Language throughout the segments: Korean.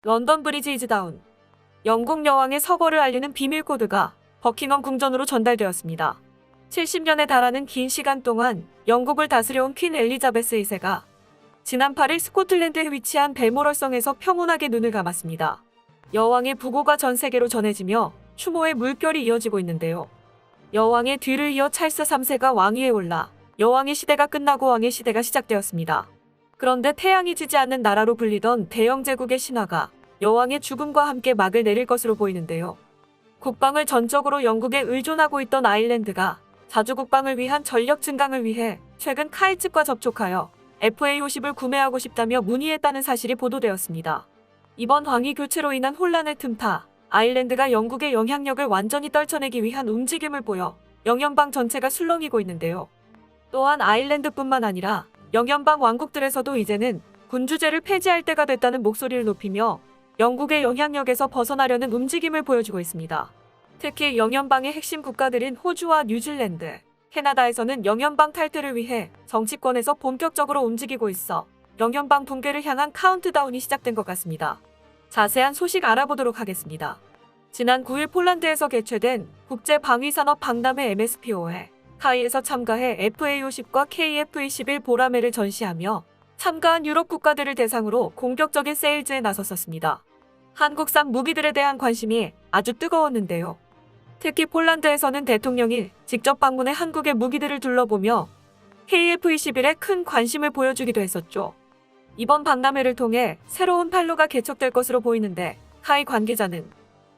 런던 브리지 이즈 다운. 영국 여왕의 서거를 알리는 비밀 코드가 버킹엄 궁전으로 전달되었습니다. 70년에 달하는 긴 시간 동안 영국을 다스려온 퀸 엘리자베스 2세가 지난 8일 스코틀랜드에 위치한 벨모럴성에서 평온하게 눈을 감았습니다. 여왕의 부고가 전 세계로 전해지며 추모의 물결이 이어지고 있는데요. 여왕의 뒤를 이어 찰스 3세가 왕위에 올라 여왕의 시대가 끝나고 왕의 시대가 시작되었습니다. 그런데 태양이 지지 않는 나라로 불리던 대영 제국의 신화가 여왕의 죽음과 함께 막을 내릴 것으로 보이는데요. 국방을 전적으로 영국에 의존하고 있던 아일랜드가 자주 국방을 위한 전력 증강을 위해 최근 카이 측과 접촉하여 FA-50을 구매하고 싶다며 문의했다는 사실이 보도되었습니다. 이번 왕위 교체로 인한 혼란을 틈타 아일랜드가 영국의 영향력을 완전히 떨쳐내기 위한 움직임을 보여 영연방 전체가 술렁이고 있는데요. 또한 아일랜드뿐만 아니라 영연방 왕국들에서도 이제는 군주제를 폐지할 때가 됐다는 목소리를 높이며 영국의 영향력에서 벗어나려는 움직임을 보여주고 있습니다. 특히 영연방의 핵심 국가들인 호주와 뉴질랜드, 캐나다에서는 영연방 탈퇴를 위해 정치권에서 본격적으로 움직이고 있어 영연방 붕괴를 향한 카운트다운이 시작된 것 같습니다. 자세한 소식 알아보도록 하겠습니다. 지난 9일 폴란드에서 개최된 국제방위산업 박람회 MSPO에 카이에서 참가해 FA-50과 KF-21 보라매를 전시하며 참가한 유럽 국가들을 대상으로 공격적인 세일즈에 나섰었습니다. 한국산 무기들에 대한 관심이 아주 뜨거웠는데요. 특히 폴란드에서는 대통령이 직접 방문해 한국의 무기들을 둘러보며 KF-21에 큰 관심을 보여주기도 했었죠. 이번 박람회를 통해 새로운 판로가 개척될 것으로 보이는데 카이 관계자는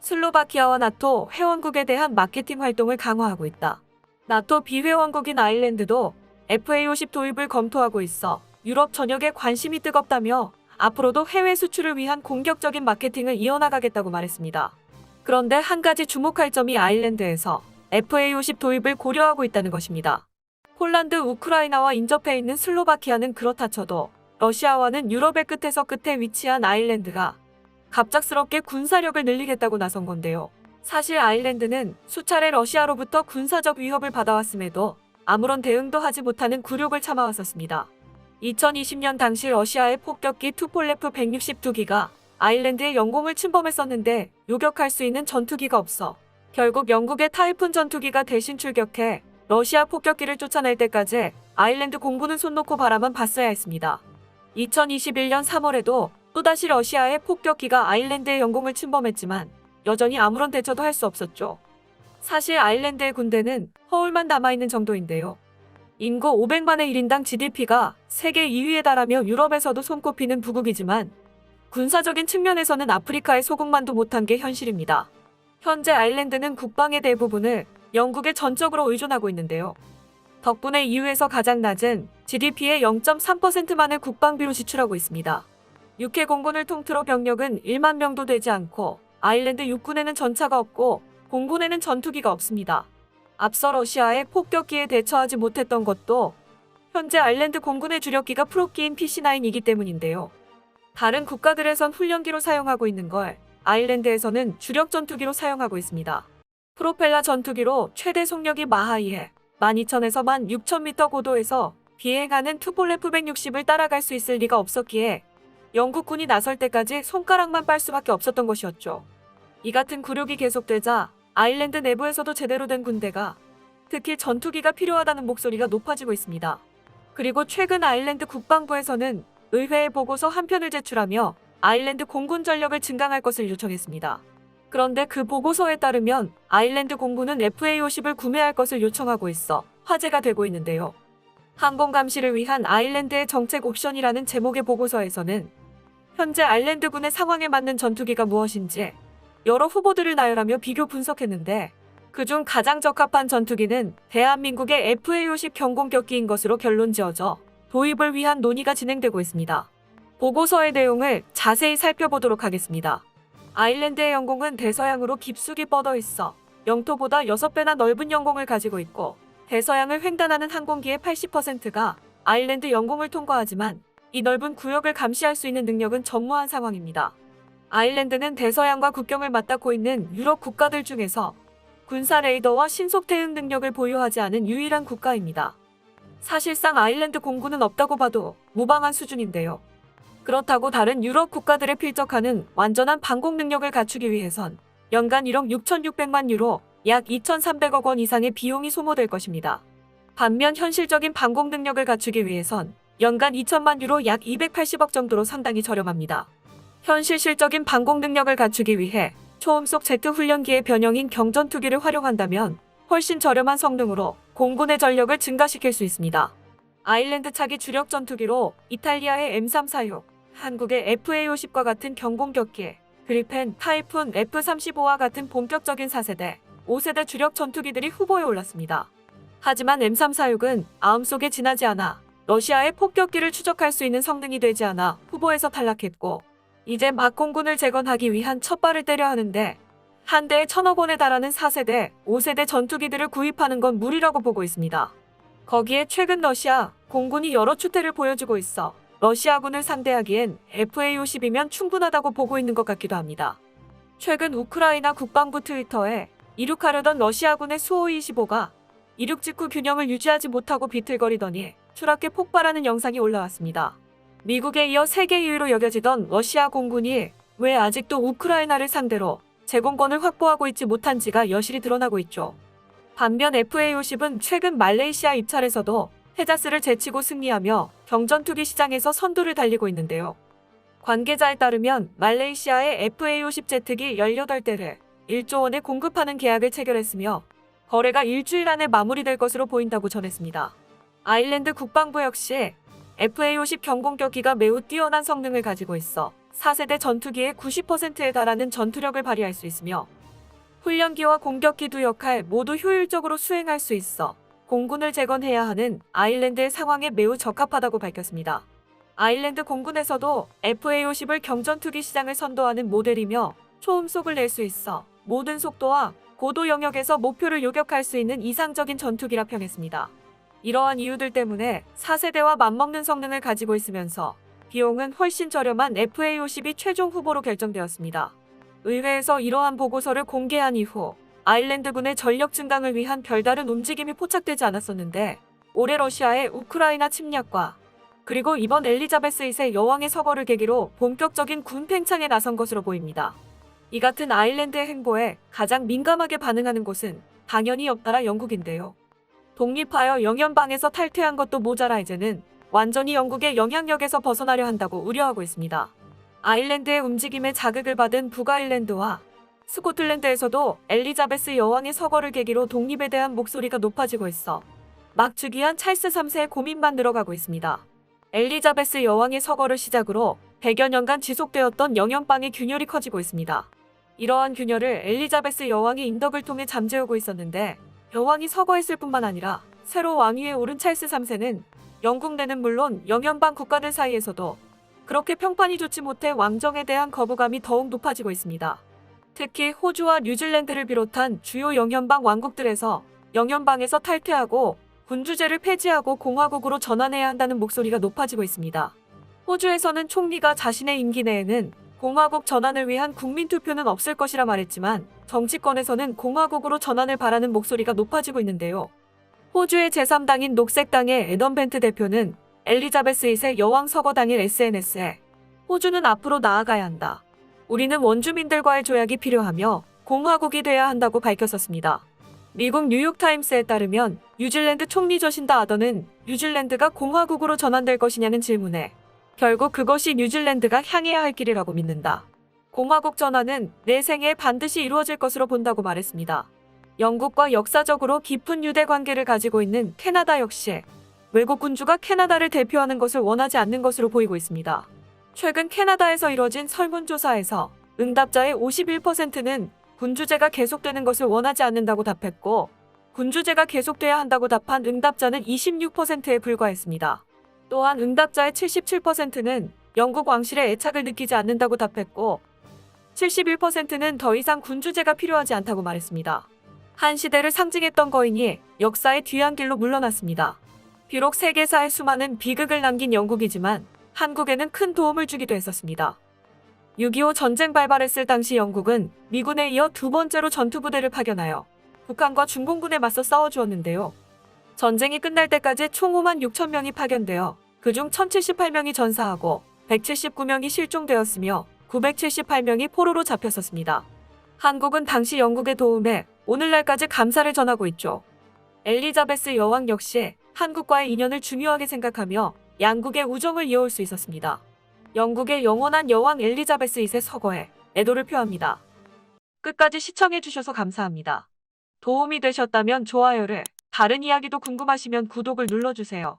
슬로바키아와 나토 회원국에 대한 마케팅 활동을 강화하고 있다. 나토 비회원국인 아일랜드도 FA-50 도입을 검토하고 있어 유럽 전역에 관심이 뜨겁다며 앞으로도 해외 수출을 위한 공격적인 마케팅을 이어나가겠다고 말했습니다. 그런데 한 가지 주목할 점이 아일랜드에서 FA-50 도입을 고려하고 있다는 것입니다. 폴란드, 우크라이나와 인접해 있는 슬로바키아는 그렇다 쳐도 러시아와는 유럽의 끝에서 끝에 위치한 아일랜드가 갑작스럽게 군사력을 늘리겠다고 나선 건데요. 사실 아일랜드는 수차례 러시아로부터 군사적 위협을 받아왔음에도 아무런 대응도 하지 못하는 굴욕을 참아왔었습니다. 2020년 당시 러시아의 폭격기 투폴레프 162기가 아일랜드의 영공을 침범했었는데 요격할 수 있는 전투기가 없어 결국 영국의 타이푼 전투기가 대신 출격해 러시아 폭격기를 쫓아낼 때까지 아일랜드 공군은 손 놓고 바라만 봤어야 했습니다. 2021년 3월에도 또다시 러시아의 폭격기가 아일랜드의 영공을 침범했지만 여전히 아무런 대처도 할 수 없었죠. 사실 아일랜드의 군대는 허울만 남아있는 정도인데요. 인구 500만의 1인당 GDP가 세계 2위에 달하며 유럽에서도 손꼽히는 부국이지만 군사적인 측면에서는 아프리카의 소국만도 못한 게 현실입니다. 현재 아일랜드는 국방의 대부분을 영국에 전적으로 의존하고 있는데요. 덕분에 EU에서 가장 낮은 GDP의 0.3%만을 국방비로 지출하고 있습니다. UK 공군을 통틀어 병력은 1만 명도 되지 않고 아일랜드 육군에는 전차가 없고 공군에는 전투기가 없습니다. 앞서 러시아의 폭격기에 대처하지 못했던 것도 현재 아일랜드 공군의 주력기가 프로기인 PC-9이기 때문인데요. 다른 국가들에선 훈련기로 사용하고 있는 걸 아일랜드에서는 주력 전투기로 사용하고 있습니다. 프로펠러 전투기로 최대 속력이 마하 2해 12,000에서 16,000m 고도에서 비행하는 투폴레프 160을 따라갈 수 있을 리가 없었기에 영국군이 나설 때까지 손가락만 빨 수밖에 없었던 것이었죠. 이 같은 굴욕이 계속되자 아일랜드 내부에서도 제대로 된 군대가, 특히 전투기가 필요하다는 목소리가 높아지고 있습니다. 그리고 최근 아일랜드 국방부에서는 의회에 보고서 한 편을 제출하며 아일랜드 공군 전력을 증강할 것을 요청했습니다. 그런데 그 보고서에 따르면 아일랜드 공군은 FA-50을 구매할 것을 요청하고 있어 화제가 되고 있는데요. 항공 감시를 위한 아일랜드의 정책 옵션이라는 제목의 보고서에서는 현재 아일랜드군의 상황에 맞는 전투기가 무엇인지 여러 후보들을 나열하며 비교 분석했는데 그중 가장 적합한 전투기는 대한민국의 FA-50 경공격기인 것으로 결론지어져 도입을 위한 논의가 진행되고 있습니다. 보고서의 내용을 자세히 살펴보도록 하겠습니다. 아일랜드의 영공은 대서양으로 깊숙이 뻗어 있어 영토보다 6배나 넓은 영공을 가지고 있고 대서양을 횡단하는 항공기의 80%가 아일랜드 영공을 통과하지만 이 넓은 구역을 감시할 수 있는 능력은 전무한 상황입니다. 아일랜드는 대서양과 국경을 맞닿고 있는 유럽 국가들 중에서 군사 레이더와 신속 대응 능력을 보유하지 않은 유일한 국가입니다. 사실상 아일랜드 공군은 없다고 봐도 무방한 수준인데요. 그렇다고 다른 유럽 국가들에 필적하는 완전한 방공 능력을 갖추기 위해선 연간 1억 6,600만 유로, 약 2,300억 원 이상의 비용이 소모될 것입니다. 반면 현실적인 방공 능력을 갖추기 위해선 연간 2천만 유로, 약 280억 정도로 상당히 저렴합니다. 현실적인 방공 능력을 갖추기 위해 초음속 제트 훈련기의 변형인 경전투기를 활용한다면 훨씬 저렴한 성능으로 공군의 전력을 증가시킬 수 있습니다. 아일랜드 차기 주력 전투기로 이탈리아의 M346, 한국의 FA-50과 같은 경공격기, 그리펜, 타이푼, F-35와 같은 본격적인 4세대, 5세대 주력 전투기들이 후보에 올랐습니다. 하지만 M346은 아음 속에 지나지 않아 러시아의 폭격기를 추적할 수 있는 성능이 되지 않아 후보에서 탈락했고, 이제 막 공군을 재건하기 위한 첫 발을 떼려 하는데 한 대에 1,000억 원에 달하는 4세대, 5세대 전투기들을 구입하는 건 무리라고 보고 있습니다. 거기에 최근 러시아 공군이 여러 추태를 보여주고 있어 러시아군을 상대하기엔 FA-50이면 충분하다고 보고 있는 것 같기도 합니다. 최근 우크라이나 국방부 트위터에 이륙하려던 러시아군의 수호-25가 이륙 직후 균형을 유지하지 못하고 비틀거리더니 추락해 폭발하는 영상이 올라왔습니다. 미국에 이어 세계 2위로 여겨지던 러시아 공군이 왜 아직도 우크라이나를 상대로 제공권을 확보하고 있지 못한지가 여실히 드러나고 있죠. 반면 FA-50은 최근 말레이시아 입찰에서도 테자스를 제치고 승리하며 경전투기 시장에서 선두를 달리고 있는데요. 관계자에 따르면 말레이시아의 FA-50 제트기 18대를 1조 원에 공급하는 계약을 체결했으며 거래가 일주일 안에 마무리될 것으로 보인다고 전했습니다. 아일랜드 국방부 역시 FA-50 경공격기가 매우 뛰어난 성능을 가지고 있어 4세대 전투기의 90%에 달하는 전투력을 발휘할 수 있으며 훈련기와 공격기 두 역할 모두 효율적으로 수행할 수 있어 공군을 재건해야 하는 아일랜드의 상황에 매우 적합하다고 밝혔습니다. 아일랜드 공군에서도 FA-50을 경전투기 시장을 선도하는 모델이며 초음속을 낼 수 있어 모든 속도와 고도 영역에서 목표를 요격할 수 있는 이상적인 전투기라 평했습니다. 이러한 이유들 때문에 4세대와 맞먹는 성능을 가지고 있으면서 비용은 훨씬 저렴한 FA-50이 최종 후보로 결정되었습니다. 의회에서 이러한 보고서를 공개한 이후 아일랜드군의 전력 증강을 위한 별다른 움직임이 포착되지 않았었는데 올해 러시아의 우크라이나 침략과 그리고 이번 엘리자베스 2세 여왕의 서거를 계기로 본격적인 군 팽창에 나선 것으로 보입니다. 이 같은 아일랜드의 행보에 가장 민감하게 반응하는 곳은 당연히 옆나라 영국인데요. 독립하여 영연방에서 탈퇴한 것도 모자라 이제는 완전히 영국의 영향력에서 벗어나려 한다고 우려하고 있습니다. 아일랜드의 움직임에 자극을 받은 북아일랜드와 스코틀랜드에서도 엘리자베스 여왕의 서거를 계기로 독립에 대한 목소리가 높아지고 있어 막주기한 찰스 3세의 고민만 늘어가고 있습니다. 엘리자베스 여왕의 서거를 시작으로 100여 년간 지속되었던 영연방의 균열이 커지고 있습니다. 이러한 균열을 엘리자베스 여왕의 인덕을 통해 잠재우고 있었는데 여왕이 서거했을 뿐만 아니라 새로 왕위에 오른 찰스 3세는 영국 내는 물론 영연방 국가들 사이에서도 그렇게 평판이 좋지 못해 왕정에 대한 거부감이 더욱 높아지고 있습니다. 특히 호주와 뉴질랜드를 비롯한 주요 영연방 왕국들에서 영연방에서 탈퇴하고 군주제를 폐지하고 공화국으로 전환해야 한다는 목소리가 높아지고 있습니다. 호주에서는 총리가 자신의 임기 내에는 공화국 전환을 위한 국민투표는 없을 것이라 말했지만 정치권에서는 공화국으로 전환을 바라는 목소리가 높아지고 있는데요. 호주의 제3당인 녹색당의 애덤 벤트 대표는 엘리자베스 2세 여왕 서거 당일 SNS에 호주는 앞으로 나아가야 한다. 우리는 원주민들과의 조약이 필요하며 공화국이 돼야 한다고 밝혔었습니다. 미국 뉴욕타임스에 따르면 뉴질랜드 총리 저신다 아더는 뉴질랜드가 공화국으로 전환될 것이냐는 질문에 결국 그것이 뉴질랜드가 향해야 할 길이라고 믿는다. 공화국 전환은 내 생에 반드시 이루어질 것으로 본다고 말했습니다. 영국과 역사적으로 깊은 유대 관계를 가지고 있는 캐나다 역시 외국 군주가 캐나다를 대표하는 것을 원하지 않는 것으로 보이고 있습니다. 최근 캐나다에서 이뤄진 설문조사에서 응답자의 51%는 군주제가 계속되는 것을 원하지 않는다고 답했고 군주제가 계속돼야 한다고 답한 응답자는 26%에 불과했습니다. 또한 응답자의 77%는 영국 왕실의 애착을 느끼지 않는다고 답했고 71%는 더 이상 군주제가 필요하지 않다고 말했습니다. 한 시대를 상징했던 거인이 역사의 뒤안길로 물러났습니다. 비록 세계사에 수많은 비극을 남긴 영국이지만 한국에는 큰 도움을 주기도 했었습니다. 6.25 전쟁 발발했을 당시 영국은 미군에 이어 두 번째로 전투부대를 파견하여 북한과 중공군에 맞서 싸워주었는데요. 전쟁이 끝날 때까지 총 5만 6천 명이 파견되어 그중 1,078명이 전사하고 179명이 실종되었으며 978명이 포로로 잡혔었습니다. 한국은 당시 영국의 도움에 오늘날까지 감사를 전하고 있죠. 엘리자베스 여왕 역시 한국과의 인연을 중요하게 생각하며 양국의 우정을 이어올 수 있었습니다. 영국의 영원한 여왕 엘리자베스 2세 서거에 애도를 표합니다. 끝까지 시청해주셔서 감사합니다. 도움이 되셨다면 좋아요를, 다른 이야기도 궁금하시면 구독을 눌러주세요.